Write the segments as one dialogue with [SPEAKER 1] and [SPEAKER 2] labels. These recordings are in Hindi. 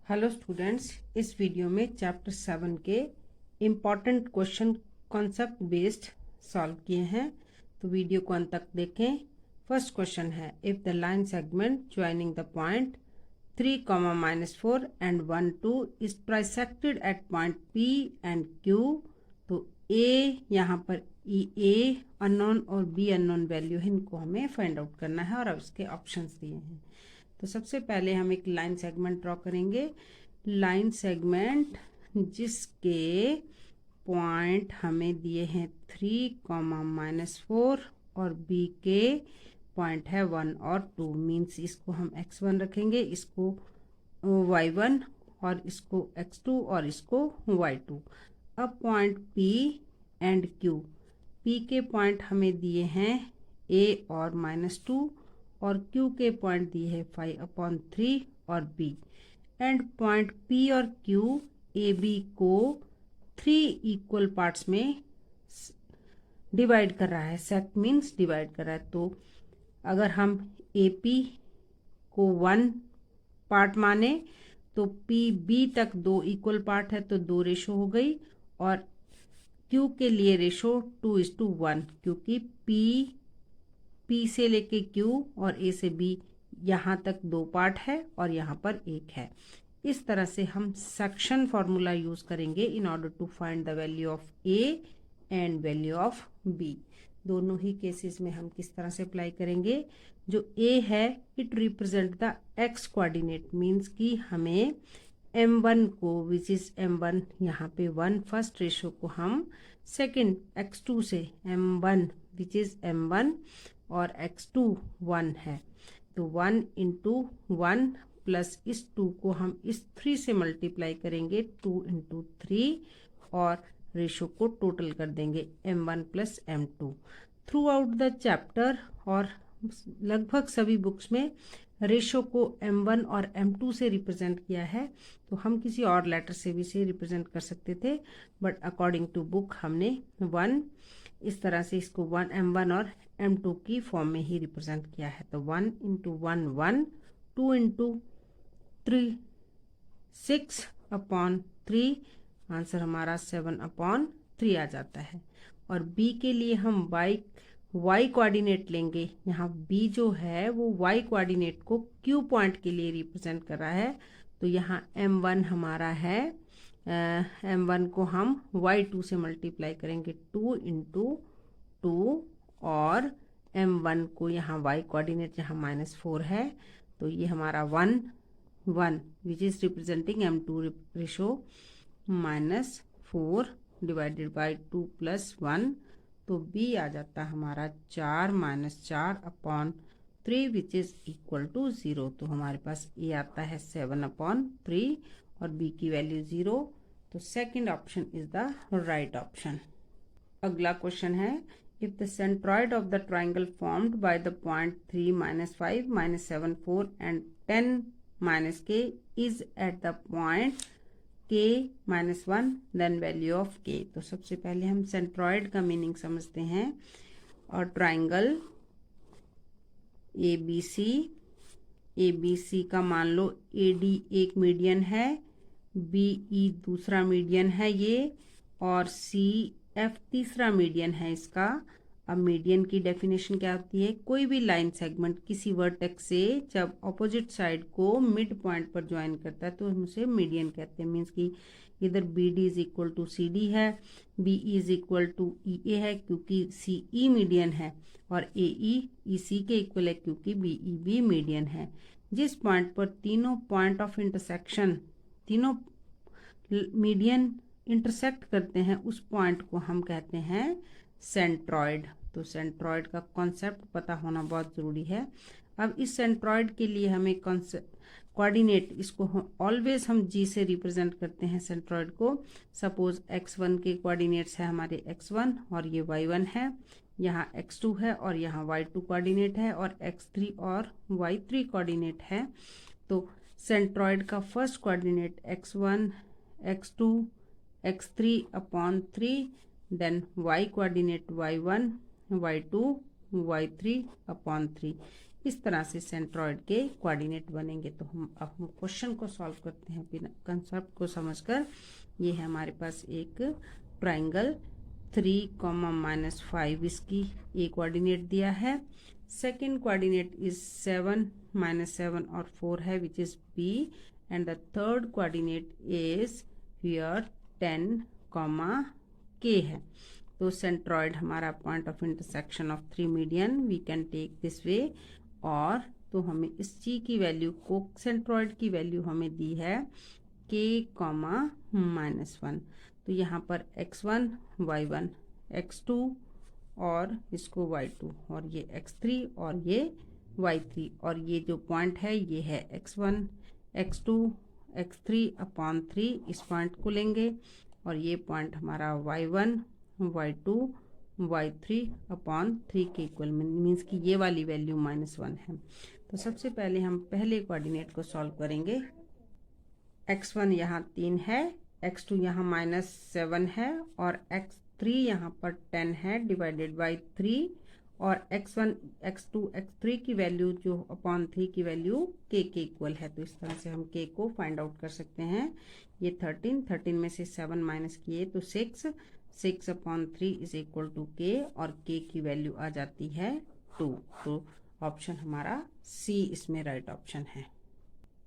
[SPEAKER 1] हेलो स्टूडेंट्स, इस वीडियो में चैप्टर 7 के important question concept based solve किए हैं, तो वीडियो को अंत तक देखें। फर्स्ट क्वेश्चन है, if the line segment joining the point 3, -4 and 1, 2 is trisected at point P and Q, तो A यहाँ पर A अननोन और B अननोन वैल्यू है, इनको हमें फाइंड आउट करना है और अब इसके ऑप्शंस दिए हैं। तो सबसे पहले हम एक लाइन सेगमेंट ड्रॉ करेंगे। लाइन सेगमेंट जिसके पॉइंट हमें दिए हैं 3, -4 और B के पॉइंट है 1 और 2, मीन्स इसको हम x1 रखेंगे, इसको y1 और इसको x2 और इसको y2। अब point P and Q, P के पॉइंट हमें दिए हैं A और -2 और Q के पॉइंट दिए हैं 5/3 और B, एंड पॉइंट P और Q AB को 3 इक्वल पार्ट्स में डिवाइड कर रहा है। सेक्ट मीन्स डिवाइड कर रहा है। तो अगर हम AP को 1 पार्ट माने तो PB तक 2 इक्वल पार्ट है, तो 2 रेशो हो गई, और Q के लिए रेशो 2:1, क्योंकि P से लेके Q और A से B यहाँ तक 2 पार्ट है और यहाँ पर 1 है। इस तरह से हम सेक्शन फॉर्मूला यूज करेंगे in order to find the value of A and value of B। दोनों ही केसेस में हम किस तरह से अप्लाई करेंगे। जो A है it represent the x coordinate, means कि हमें m1 को विच इज m1 यहाँ पे 1 फर्स्ट रेशो को हम सेकेंड x2 से m1 विच इज m1 और x2 1 है, तो 1 × 1 प्लस इस 2 को हम इस 3 से मल्टीप्लाई करेंगे, 2 × 3, और रेशो को टोटल कर देंगे m1 + m2। Through out the chapter और लगभग सभी बुक्स में रेशो को m1 और m2 से रिप्रेजेंट किया है, तो हम किसी और लेटर से भी से रिप्रेजेंट कर सकते थे, बट अकॉर्डिंग टू बुक हमने 1 इस तरह से इसको m1 और m2 की फॉर्म में ही रिप्रेजेंट किया है। तो 1 × 1 1, 2 × 3 6/3, आंसर हमारा 7/3 आ जाता है। और B के लिए हम y कोऑर्डिनेट लेंगे। यहाँ B जो है वो y कोऑर्डिनेट को Q पॉइंट के लिए रिप्रेजेंट कर रहा है, तो यहाँ m1 हमारा है, m1 को हम y2 से मल्टीप्लाई करेंगे, 2 × 2, और m1 को यहाँ y कोऑर्डिनेट यहाँ -4 है, तो ये हमारा 1 1 which is representing m2 ratio -4 divided by 2 + 1, तो B आ जाता हमारा 4 - 4/3 विच इज इक्वल टू 0। तो हमारे पास A आता है 7/3 और B की वैल्यू 0, तो second option is the right option. अगला क्वेश्चन है, if the centroid of the triangle formed by the point 3, -5, -7, 4 and 10 - k is at the point k -1, then value of k। तो सबसे पहले हम सेंट्रॉइड का मीनिंग समझते हैं, और ट्राइंगल ABC का मान लो AD एक मीडियन है, BE दूसरा मीडियन है ये, और CF तीसरा मीडियन है इसका। अब मीडियन की डेफिनेशन क्या होती है, कोई भी लाइन सेगमेंट किसी वर्टेक्स से जब ऑपोजिट साइड को मिड पॉइंट पर ज्वाइन करता है तो हम उसे मीडियन कहते हैं। मीन्स कि इधर BD = CD है, BE = EA है क्योंकि CE मीडियन है, और AE EC के इक्वल है क्योंकि BE भी मीडियन है। जिस पॉइंट पर तीनों पॉइंट ऑफ इंटरसेक्शन, तीनों मीडियन इंटरसेक्ट करते हैं, उस पॉइंट को हम कहते हैं सेंट्रॉइड। तो सेंट्रॉइड का कॉन्सेप्ट पता होना बहुत ज़रूरी है। अब इस सेंट्रॉइड के लिए हमें कोऑर्डिनेट, इसको ऑलवेज हम G से रिप्रेजेंट करते हैं सेंट्रॉइड को। सपोज x1 के कोऑर्डिनेट्स है हमारे x1 और ये y1 है, यहाँ x2 है और यहाँ y2 कोऑर्डिनेट है, और x3 और y3 कोऑर्डिनेट है। तो सेंट्रॉइड का first coordinate x1 x2 x3/3, then y coordinate y1 y2 y3/3। इस तरह से सेंट्रॉइड के कोऑर्डिनेट बनेंगे। तो हम क्वेश्चन को सॉल्व करते हैं बिना कंसेप्ट को समझकर। ये है हमारे पास एक ट्राइंगल 3, -5 इसकी ए कोऑर्डिनेट दिया है। सेकंड कोऑर्डिनेट इज 7, -7 और 4 है which is B, and the third coordinate is here 10, के है। तो सेंट्रॉइड हमारा point of intersection of 3 median, we can take this way. और तो हमें इस जी की वैल्यू को, सेंट्रॉइड की वैल्यू हमें दी है k, -1। तो यहाँ पर x1 y1 x2 और इसको y2 और ये x3 और ये y3, और ये जो पॉइंट है ये है x1 x2 x3/3, इस पॉइंट को लेंगे। और ये पॉइंट हमारा y1 y2 y3/3 के इक्वल मीन्स कि ये वाली वैल्यू -1 है। तो सबसे पहले हम पहले कोऑर्डिनेट को सॉल्व करेंगे। x1 यहाँ 3 है, x2 यहाँ -7 है और x3 यहाँ पर 10 है डिवाइडेड बाई 3, और x1 x2 x3 की वैल्यू जो अपॉन 3 की वैल्यू k के इक्वल है। तो इस तरह से हम k को फाइंड आउट कर सकते हैं। ये 13 में से 7 माइनस किए तो 6/3 इज इक्वल टू k, और k की वैल्यू आ जाती है 2। तो ऑप्शन हमारा सी इसमें राइट ऑप्शन है।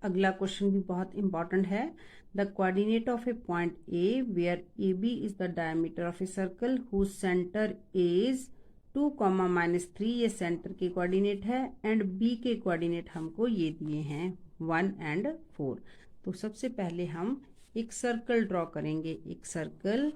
[SPEAKER 1] अगला क्वेश्चन भी बहुत इंपॉर्टेंट है। The coordinate of a point A where A B is the diameter of a circle whose centre is 2, -3, ये सेंटर के कोऑर्डिनेट है, एंड बी के कोऑर्डिनेट हमको ये दिए हैं 1 और 4। तो सबसे पहले हम एक सर्कल ड्रॉ करेंगे, एक सर्कल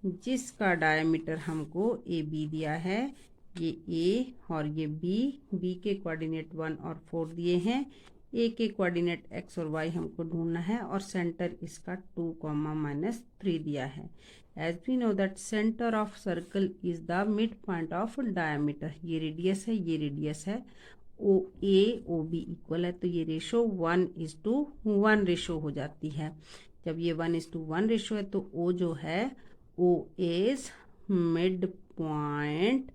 [SPEAKER 1] जिसका डायमीटर हमको ए बी दिया है, ये ए और ये बी के कोऑर्डिनेट 1 और 4 दिए हैं, ए के कोऑर्डिनेट एक्स और वाई हमको ढूंढना है, और सेंटर इसका 2, -3 दिया है। As we know that centre of circle is the mid point of diameter, ये रेडियस है, ये रेडियस है, ओ ए ओ बी इक्वल है, तो ये रेशो 1:1 रेशो हो जाती है। जब ये 1:1 रेशो है तो ओ जो है O is mid point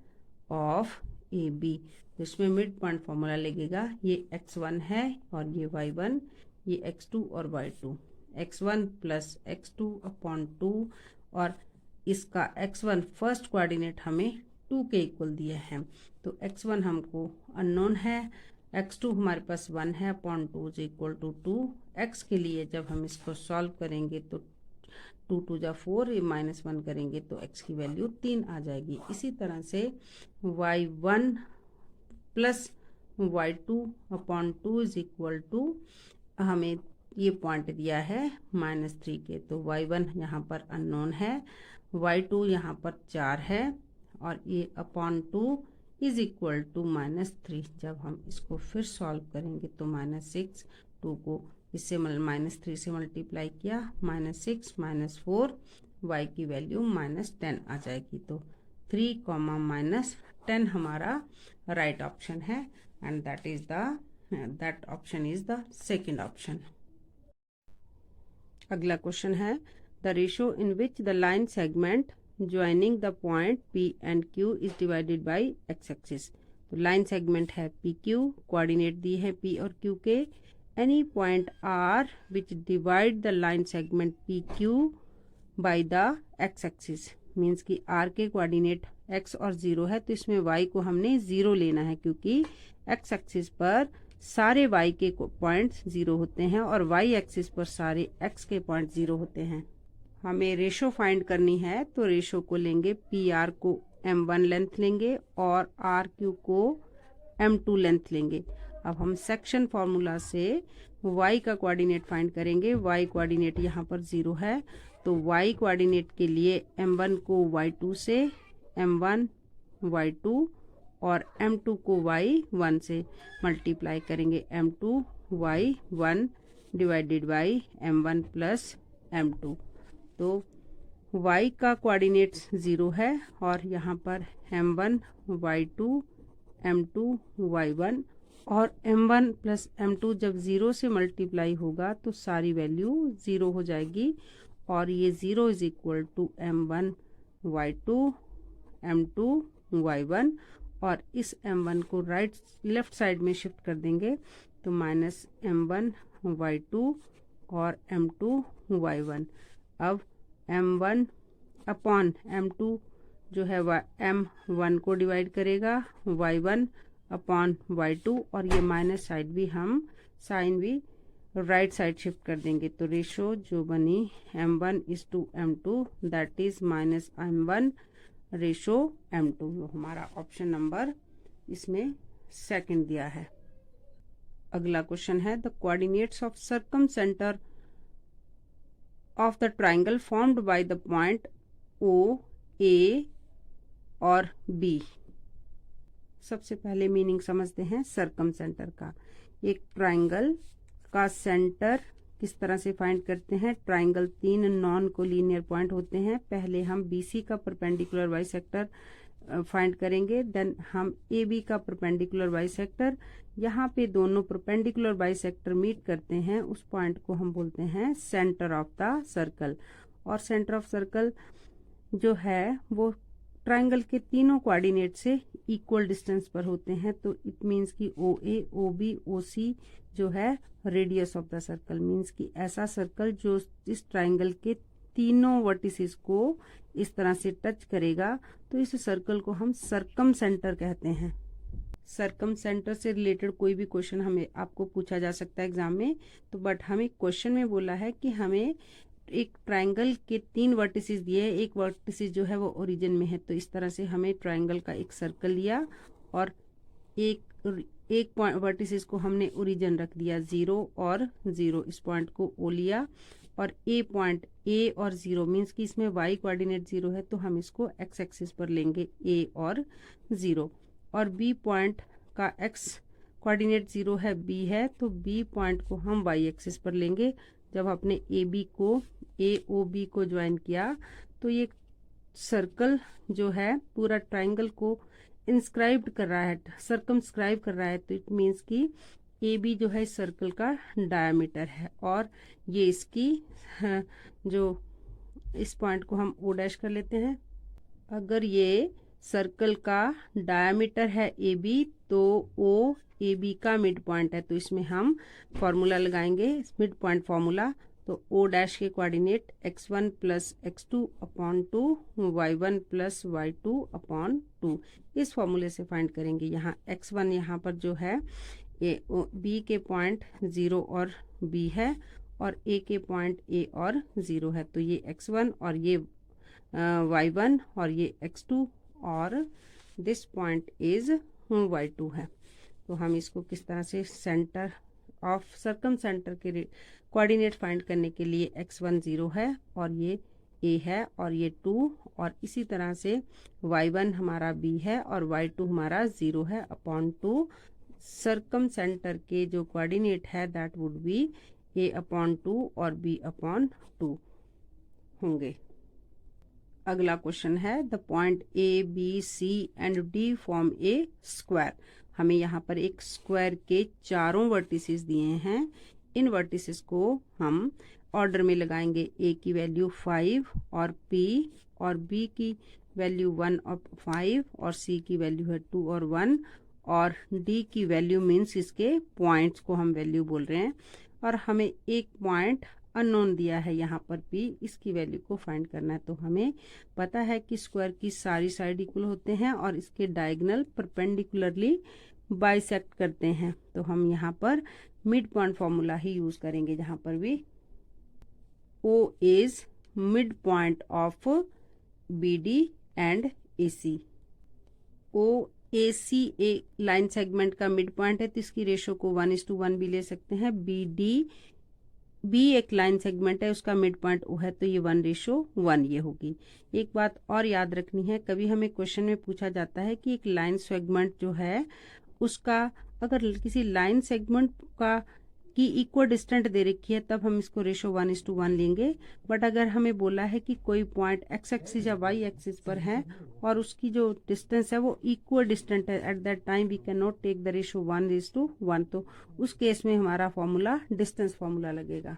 [SPEAKER 1] of A B. तो इसमें मिड पॉइंट फॉर्मूला लगेगा, ये x1 है और ये y1, ये x2 और y2, x1 + x2/2, और इसका x1 फर्स्ट कोऑर्डिनेट हमें 2 के इक्वल दिए हैं। तो x1 हमको अननोन है, x2 हमारे पास 1 है, (2 = 2। x के लिए जब हम इसको सॉल्व करेंगे तो 2 2 जा 4, ये -1 करेंगे तो x की वैल्यू 3 आ जाएगी। इसी तरह से y1 + y2/2 = हमें ये पॉइंट दिया है -3 के, तो y1 यहाँ पर अननोन है, y2 यहाँ पर 4 है, और ये (2 = -3। जब हम इसको फिर सॉल्व करेंगे तो -6, 2 को इससे -3 से मल्टीप्लाई किया, -6 -4, y की वैल्यू -10 आ जाएगी। तो 3, -10 हमारा राइट ऑप्शन है, and that option is the second option. अगला क्वेश्चन है, the ratio in which the line segment joining the point P and Q is divided by x axis. तो लाइन सेगमेंट है PQ, कोऑर्डिनेट दी है P और Q के, any point R which divide the line segment PQ by the x axis, means कि R के कोऑर्डिनेट x और 0 है, तो इसमें y को हमने 0 लेना है, क्योंकि x एक्सिस पर सारे y के पॉइंट्स 0 होते हैं और y एक्सिस पर सारे x के पॉइंट 0 होते हैं। हमें रेशो फाइंड करनी है, तो रेशो को लेंगे, PR को m1 लेंथ लेंगे और RQ को m2 लेंथ लेंगे। अब हम सेक्शन फॉर्मूला से y का कोऑर्डिनेट फाइंड करेंगे। y कोऑर्डिनेट यहाँ पर 0 है, तो y कोऑर्डिनेट के लिए m1 को y2 से, m1 y2 और m2 को y1 से मल्टीप्लाई करेंगे, m2 y1 divided by m1 + m2। तो y का कोऑर्डिनेट्स 0 है, और यहाँ पर m1 y2 m2 y1, और m1 + m2 जब 0 से मल्टीप्लाई होगा तो सारी वैल्यू 0 हो जाएगी, और ये 0 = m1 y2 m2 y1, और इस m1 को लेफ्ट साइड में शिफ्ट कर देंगे तो माइनस m1 y2 और m2 y1। अब m1 अपॉन m2 जो है m1 को डिवाइड करेगा y1 अपॉन y2 और ये माइनस साइड भी हम साइन भी राइट साइड शिफ्ट कर देंगे तो रेशो जो बनी m1 is to m2 that is minus m1 ratio m2। जो हमारा ऑप्शन नंबर इसमें सेकंड दिया है। अगला क्वेश्चन है the coordinates of circumcentre of the triangle formed by the point O A और बी। सबसे पहले मीनिंग समझते हैं सर्कम सेंटर का। एक ट्राइंगल का सेंटर किस तरह से फाइंड करते हैं। ट्राइंगल 3 नॉन कोलिनियर पॉइंट होते हैं। पहले हम BC का परपेंडिकुलर बाइसेक्टर फाइंड करेंगे, देन हम AB का परपेंडिकुलर बाइसेक्टर। यहाँ पे दोनों परपेंडिकुलर बाइसेक्टर मीट करते हैं, उस पॉइंट को हम बोलते हैं सेंटर ऑफ द सर्कल। और सेंटर ऑफ सर्कल जो है वो ट्राइंगल के तीनों कोऑर्डिनेट से इक्वल डिस्टेंस पर होते हैं। तो इट मीन्स कि OA, OB, OC जो है radius of the circle, means कि ऐसा सर्कल जो इस ट्राइंगल के तीनों वर्टिसेस को इस तरह से टच करेगा तो इस सर्कल को हम सर्कम सेंटर कहते हैं। सर्कम सेंटर से रिलेटेड कोई भी क्वेश्चन हमें आपको पूछा जा सकता है एग्जाम में, तो बट हमें क्वेश्चन में बोला है कि हमें एक ट्राइंगल के 3 वर्टिसेस दिए हैं, एक वर्टिसेस जो है वो ओरिजिन में है। तो इस तरह से हमें ट्राइंगल का एक सर्कल लिया और एक पॉइंट वर्टिसेस को हमने ओरिजिन रख दिया 0 और 0, इस पॉइंट को O लिया और A पॉइंट A और 0 मीन्स कि इसमें y कोऑर्डिनेट 0 है तो हम इसको x एक्सिस पर लेंगे A और 0, और B पॉइंट का x कोऑर्डिनेट 0 है, B है तो B पॉइंट को हम y एक्सिस पर लेंगे। जब आपने AB को AOB को ज्वाइन किया तो ये सर्कल जो है पूरा ट्राइंगल को इंस्क्राइब कर रहा है, सर्कमस्क्राइब कर रहा है। तो इट मीन्स कि AB जो है इस सर्कल का डायमीटर है और ये इसकी जो इस पॉइंट को हम O डैश कर लेते हैं। अगर ये सर्कल का डायमीटर है AB तो O AB का मिड पॉइंट है, तो इसमें हम फॉर्मूला लगाएंगे मिड पॉइंट फॉर्मूला। तो O डैश के coordinate x1 plus x2 upon 2 y1 plus y2 upon 2, इस फॉर्मूले से फाइंड करेंगे। यहाँ x1 यहाँ पर जो है B के पॉइंट 0 और B है और A के पॉइंट A और 0 है, तो ये x1 और ये y1 और ये x2 और दिस पॉइंट इज y2 है। तो हम इसको किस तरह से सेंटर ऑफ सर्कम सेंटर के कोऑर्डिनेट फाइंड करने के लिए x1 0 है और ये A है और ये 2, और इसी तरह से y1 हमारा B है और y2 हमारा 0 है अपॉन 2। सर्कम सेंटर के जो कोऑर्डिनेट है that would be A upon 2 और B अपॉन 2 होंगे। अगला क्वेश्चन है the point A, B, C and D form A square. हमें यहाँ पर एक स्क्वायर के चारों वर्टिसेस दिए हैं। इन वर्टिसेस को हम ऑर्डर में लगाएंगे। A की वैल्यू 5 और P और B की वैल्यू 1 और 5 और C की वैल्यू है 2 और 1 और D की वैल्यू मीन्स इसके पॉइंट्स को हम वैल्यू बोल रहे हैं। और हमें एक पॉइंट अननोन दिया है यहाँ पर P, इसकी वैल्यू को फाइंड करना है। तो हमें पता है कि स्क्वायर की सारी साइड इक्वल होते हैं और इसके डायगोनल परपेंडिकुलरली बाइसेक्ट करते हैं। तो हम यहाँ पर मिड पॉइंट फॉर्मूला ही यूज करेंगे, जहाँ पर भी O is mid point of BD and AC। OAC एक लाइन सेगमेंट का मिड पॉइंट है तो इसकी रेशो को 1:1 भी ले सकते हैं। B एक लाइन सेगमेंट है, उसका मिड पॉइंट O है तो ये 1:1 ये होगी। एक बात और याद रखनी है, कभी हमें क्वेश्चन में पूछा जाता है कि एक लाइन सेगमेंट जो है उसका अगर किसी लाइन सेगमेंट का की इक्वल डिस्टेंट दे रखी है तब हम इसको रेशो 1:1 लेंगे। बट अगर हमें बोला है कि कोई पॉइंट x एक्सिस या y एक्सिस पर है और उसकी जो डिस्टेंस है वो इक्वल डिस्टेंट है, at that time we can not take the ratio 1:1, तो उस केस में हमारा फॉर्मूला डिस्टेंस फॉर्मूला लगेगा।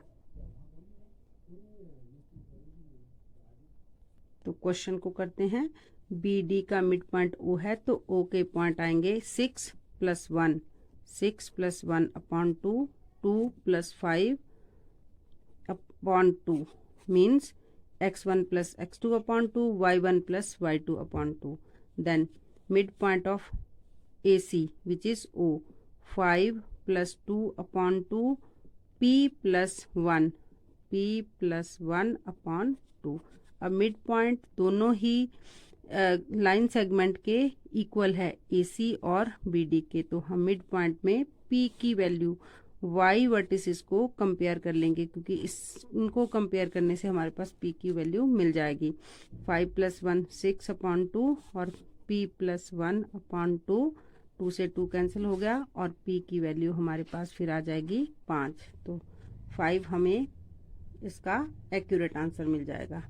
[SPEAKER 1] तो क्वेश्चन को करते हैं। बी डी का मिड पॉइंट ओ है, तो ओ के पॉइंट आएंगे 6 + 1, 6 + 1 upon 2, 2 + 5 upon 2 means x1 + x2 upon 2, y1 + y2 upon 2. Then midpoint of AC which is O, 5 + 2 upon 2, P + 1, P + 1 upon 2. अब मिड पॉइंट दोनों ही लाइन सेगमेंट के इक्वल है, AC और BD के, तो हम मिड पॉइंट में P की वैल्यू y वर्टिसेस को कंपेयर कर लेंगे, क्योंकि इनको कंपेयर करने से हमारे पास P की वैल्यू मिल जाएगी। 5 + 1 6 अपॉन 2 और P + 1 अपॉन 2, 2 से 2 कैंसिल हो गया और P की वैल्यू हमारे पास फिर आ जाएगी 5। तो 5 हमें इसका एक्यूरेट आंसर मिल जाएगा।